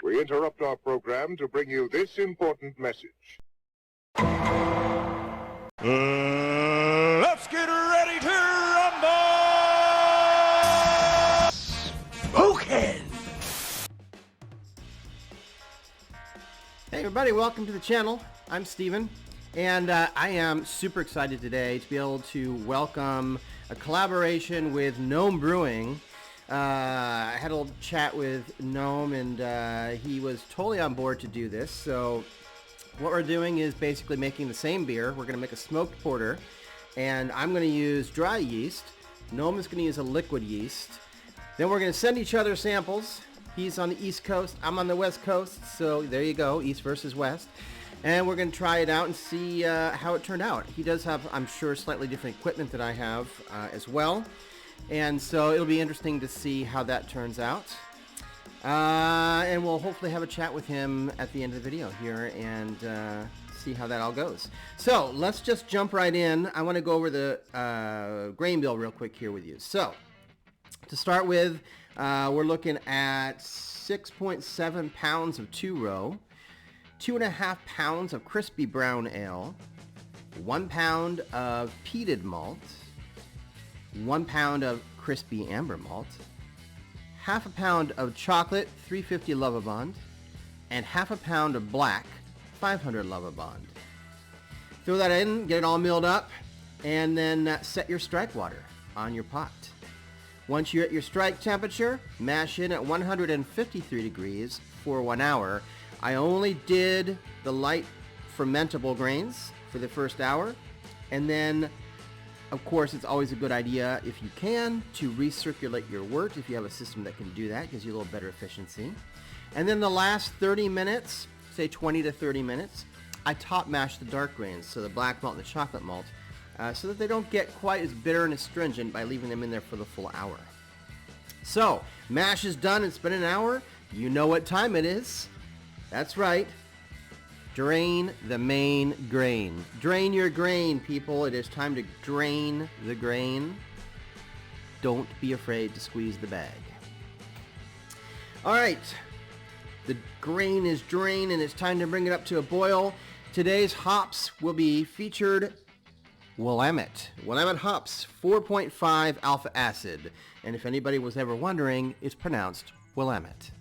We interrupt our program to bring you this important message. Let's get ready to rumble! Spoken! Hey everybody, welcome to the channel. I'm Steven, and I am super excited today to be able to welcome a collaboration with Gnome Brewing. I had a little chat with Gnome, and he was totally on board to do this. So what we're doing is basically making the same beer. We're going to make a smoked porter, and I'm going to use dry yeast. Gnome is going to use a liquid yeast. Then we're going to send each other samples. He's on the East Coast, I'm on the West Coast, so there you go, East versus West. And we're going to try it out and see how it turned out. He does have, I'm sure, slightly different equipment that I have as well. And so it'll be interesting to see how that turns out. And we'll hopefully have a chat with him at the end of the video here and see how that all goes. So let's just jump right in. I want to go over the grain bill real quick here with you. So to start with, we're looking at 6.7 pounds of 2-row, 2.5 pounds of crispy brown ale, 1 pound of peated malt, 1 pound of crispy amber malt, half a pound of chocolate 350 Lovibond, and half a pound of black 500 Lovibond. Throw that in, get it all milled up, and then set your strike water on your pot. Once you're at your strike temperature, mash in at 153 degrees for 1 hour. I only did the light fermentable grains for the first hour, and then of course it's always a good idea, if you can, to recirculate your wort. If you have a system that can do that, it gives you a little better efficiency. And then the last 30 minutes, say 20 to 30 minutes, I top mash the dark grains, so the black malt and the chocolate malt, so that they don't get quite as bitter and astringent by leaving them in there for the full hour. So, mash is done. It's been an hour. You know what time it is. That's right. Drain the main grain. Drain your grain, people. It is time to drain the grain. Don't be afraid to squeeze the bag. All right. The grain is drained, and it's time to bring it up to a boil. Today's hops will be featured Willamette. Willamette hops, 4.5 alpha acid. And if anybody was ever wondering, it's pronounced Willamette.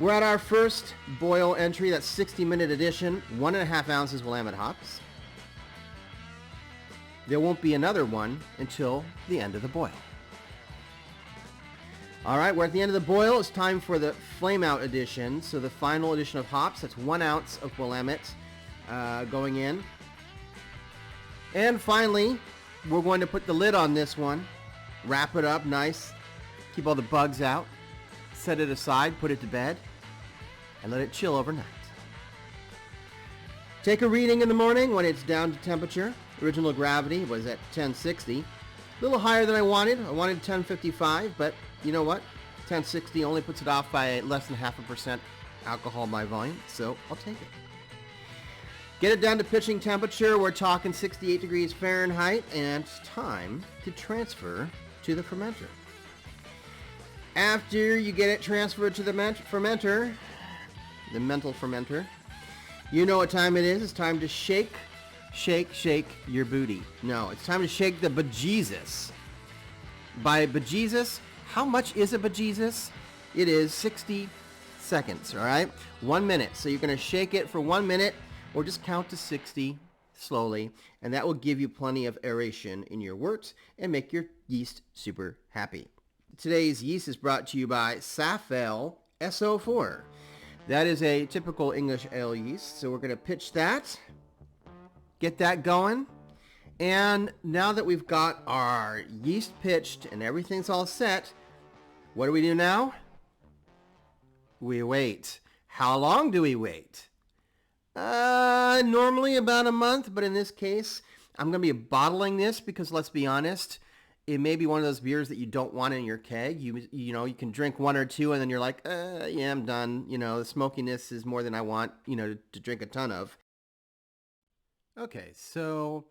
We're at our first boil entry, that's 60-minute edition, 1.5 ounces Willamette hops. There won't be another one until the end of the boil. All right, we're at the end of the boil. It's time for the flame out edition. So the final edition of hops, that's 1 ounce of Willamette going in. And finally, we're going to put the lid on this one, wrap it up nice, keep all the bugs out, set it aside, put it to bed, and let it chill overnight. Take a reading in the morning when it's down to temperature. Original gravity was at 1060. A little higher than I wanted. I wanted 1055, but you know what? 1060 only puts it off by less than 0.5% alcohol by volume, so I'll take it. Get it down to pitching temperature. We're talking 68 degrees Fahrenheit, and it's time to transfer to the fermenter. After you get it transferred to the fermenter, the mental fermenter, you know what time it is. It's time to shake, shake, shake your booty. No, it's time to shake the bejesus. By bejesus, how much is a bejesus? It is 60 seconds, all right? 1 minute. So you're going to shake it for 1 minute, or just count to 60 slowly, and that will give you plenty of aeration in your wort and make your yeast super happy. Today's yeast is brought to you by Safale SO4. That is a typical English ale yeast, so we're going to pitch that, get that going, and now that we've got our yeast pitched and everything's all set, what do we do now? We wait. How long do we wait? Normally about a month, but in this case, I'm going to be bottling this because, let's be honest, it may be one of those beers that you don't want in your keg. You know, you can drink 1 or 2 and then you're like, yeah, I'm done. You know, the smokiness is more than I want, you know, to drink a ton of. Okay, so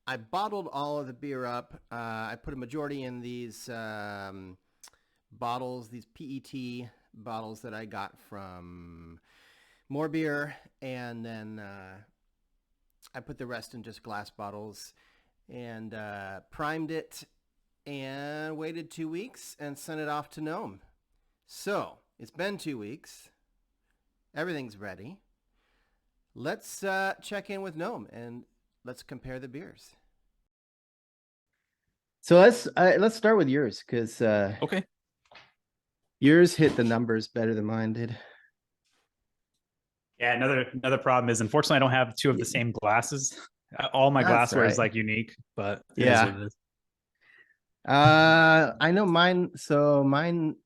I bottled all of the beer up. I put a majority in these bottles, these PET bottles that I got from More Beer, and then I put the rest in just glass bottles and primed it and waited 2 weeks and sent it off to Gnome. So it's been 2 weeks. Everything's ready. Let's check in with Gnome and let's compare the beers. So let's start with yours, because Okay. yours hit the numbers better than mine did. Yeah, another problem is, unfortunately, I don't have two of the same glasses. All my That's glassware is right. like unique, but it is Yeah. what it is. I know mine. So mine,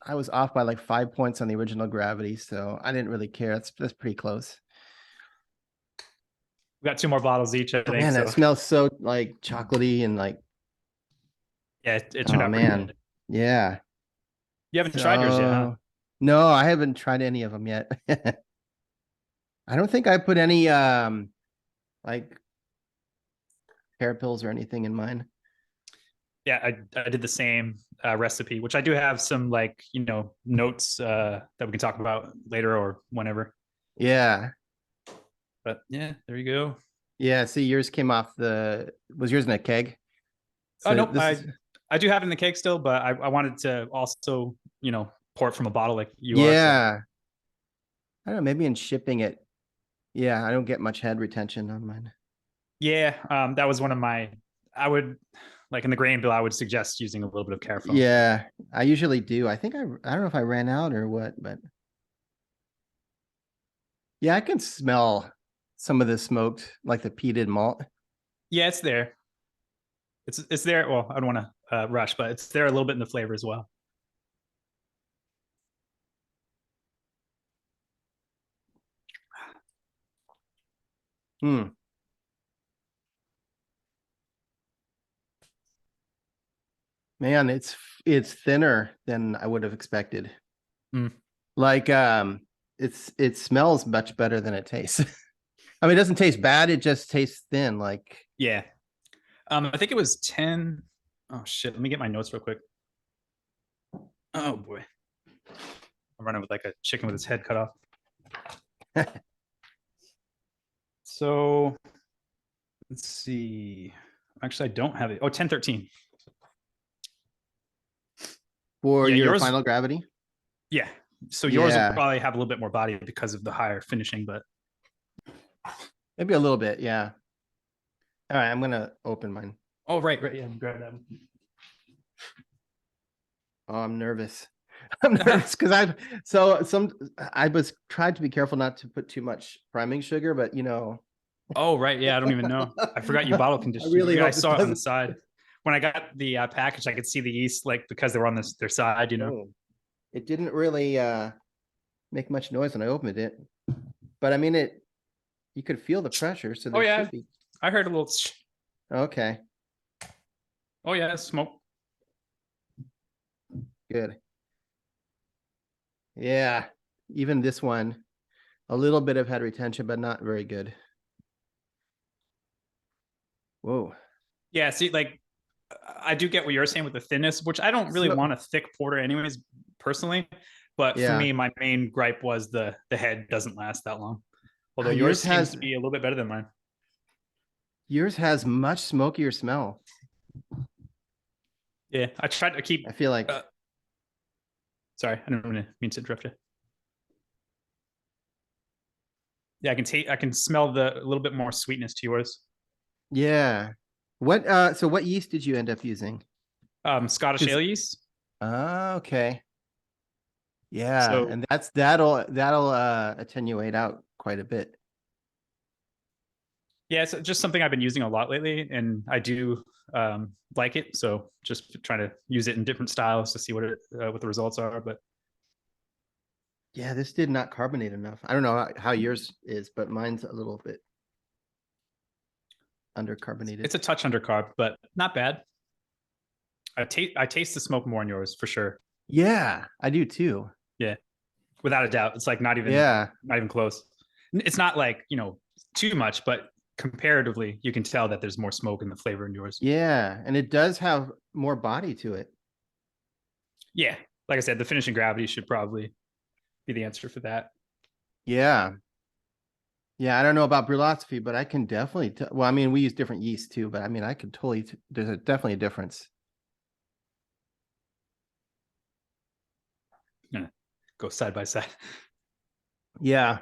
I was off by like 5 points on the original gravity, so I didn't really care. That's pretty close. We got two more bottles each, I think. Man, So that smells so like chocolatey and like. yeah, it turned out pretty man. good. Yeah. You haven't tried yours yet, huh? No, I haven't tried any of them yet. I don't think I put any like hair pills or anything in mine. Yeah, I did the same recipe, which I do have some like, notes that we can talk about later or whenever. Yeah. But yeah, there you go. Yeah, see, yours came off was yours in a keg? Oh, nope. I do have it in the keg still, but I wanted to also, pour it from a bottle like you are. Yeah. I don't know, maybe in shipping it. Yeah, I don't get much head retention on mine. Yeah, that was one of I would, like in the grain bill, I would suggest using a little bit of care foam. Yeah, I usually do. I think I don't know if I ran out or what, but yeah, I can smell some of the smoked, like the peated malt. Yeah, it's there. It's there. Well, I don't want to rush, but it's there a little bit in the flavor as well. Man, it's thinner than I would have expected. Like it smells much better than it tastes. I mean, it doesn't taste bad, it just tastes thin. Like, yeah. I think it was 10. Oh shit, let me get my notes real quick. Oh boy, I'm running with like a chicken with its head cut off. So let's see. Actually, I don't have it. Oh, 10-13. for your yours, final gravity. Yeah. So yours will probably have a little bit more body because of the higher finishing, but maybe a little bit. Yeah. All right, I'm gonna open mine. Oh, right. Yeah, grab that one. Oh, I'm nervous. I'm nervous because I was tried to be careful not to put too much priming sugar, but Oh, right. Yeah, I don't even know. I forgot you bottle conditioned. I saw it on the side. When I got the package, I could see the yeast, like, because they were on their side, It didn't really make much noise when I opened it, but I mean you could feel the pressure. So oh yeah, should be... I heard a little. Okay. Oh yeah, smoke. Good. Yeah, even this one, a little bit of head retention, but not very good. Whoa. Yeah, see, like, I do get what you're saying with the thinness, which I don't really want a thick porter anyways, personally. But for me, my main gripe was the head doesn't last that long. Although yours seems to be a little bit better than mine. Yours has much smokier smell. Yeah, I tried to keep... I feel like... sorry, I don't mean to interrupt you. Yeah, I can smell a little bit more sweetness to yours. Yeah. So what yeast did you end up using? Scottish ale yeast. Okay. Yeah, so, and that'll attenuate out quite a bit. Yeah, it's just something I've been using a lot lately, and I do like it. So just trying to use it in different styles to see what the results are. But yeah, this did not carbonate enough. I don't know how yours is, but mine's a little bit undercarbonated. It's a touch undercarb, but not bad. I taste the smoke more in yours for sure. Yeah, I do too. Yeah, without a doubt. It's like not even close. It's not like, too much, but comparatively, you can tell that there's more smoke in the flavor in yours. Yeah, and it does have more body to it. Yeah, like I said, the finishing gravity should probably be the answer for that. Yeah. Yeah, I don't know about brewlosophy, but I can definitely well, I mean, we use different yeast too, but I mean, I could totally there's definitely a difference. Yeah, go side by side. Yeah.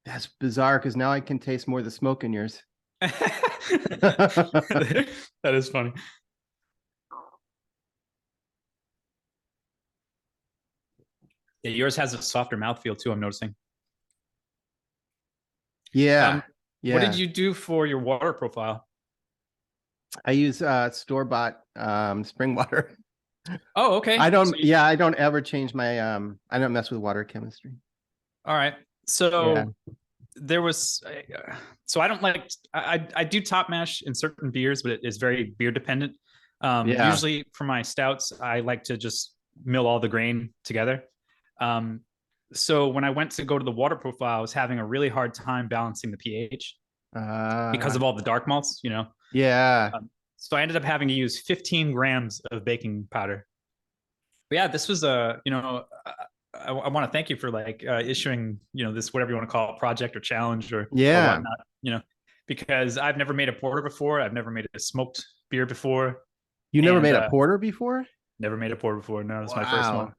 That's bizarre because now I can taste more of the smoke in yours. That is funny. Yeah, yours has a softer mouthfeel too, I'm noticing. Yeah. Yeah. What did you do for your water profile? I use store-bought spring water. Oh, okay. I don't I don't ever change my I don't mess with water chemistry. All right. So yeah. There was so I don't like I do top mash in certain beers, but it is very beer dependent. Usually for my stouts, I like to just mill all the grain together. So when I went to go to the water profile, I was having a really hard time balancing the pH because of all the dark malts, you know. Yeah. So I ended up having to use 15 grams of baking powder. But yeah, this was a, you know, I want to thank you for like issuing, you know, this, whatever you want to call it, project or challenge or whatnot, you know, because I've never made a porter before. I've never made a smoked beer before. You never made a porter before? Never made a porter before. No, that's my first one.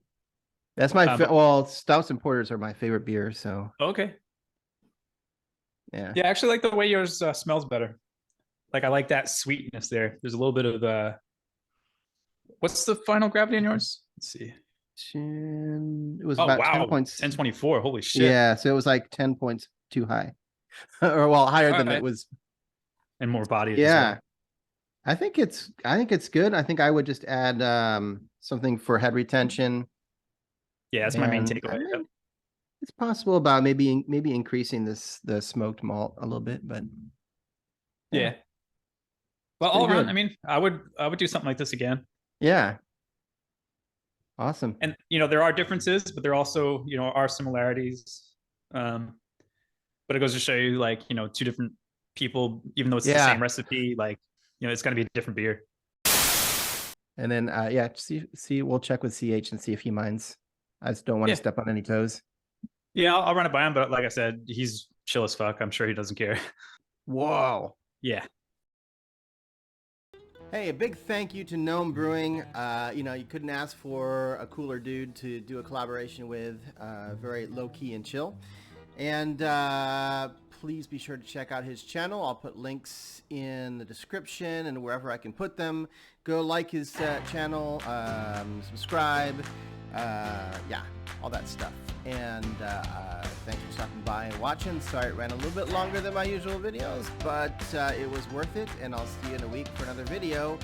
That's my well, stouts and porters are my favorite beer. So okay. Yeah. Yeah, I actually like the way yours smells better. Like I like that sweetness there. There's a little bit of what's the final gravity in yours? Let's see. It was about 10 points. 1024. Holy shit. Yeah, so it was like 10 points too high. Or well, higher than it was. And more body. Yeah. Well. I think it's good. I think I would just add something for head retention. Yeah, that's my main takeaway. It's possible about maybe increasing the smoked malt a little bit, but yeah. Well, all around, I mean, I would do something like this again. Yeah. Awesome. And you know, there are differences, but there also, you know, are similarities. But it goes to show you, like, you know, two different people, even though it's the same recipe, like, you know, it's gonna be a different beer. And then see we'll check with CH and see if he minds. I just don't want to step on any toes. Yeah, I'll run it by him, but like I said, he's chill as fuck. I'm sure he doesn't care. Whoa. Yeah. Hey, a big thank you to Gnome Brewing. You know, you couldn't ask for a cooler dude to do a collaboration with. Very low-key and chill. And please be sure to check out his channel. I'll put links in the description and wherever I can put them. Go like his channel, subscribe, yeah, all that stuff. And thanks for stopping by and watching. Sorry it ran a little bit longer than my usual videos, but it was worth it. And I'll see you in a week for another video.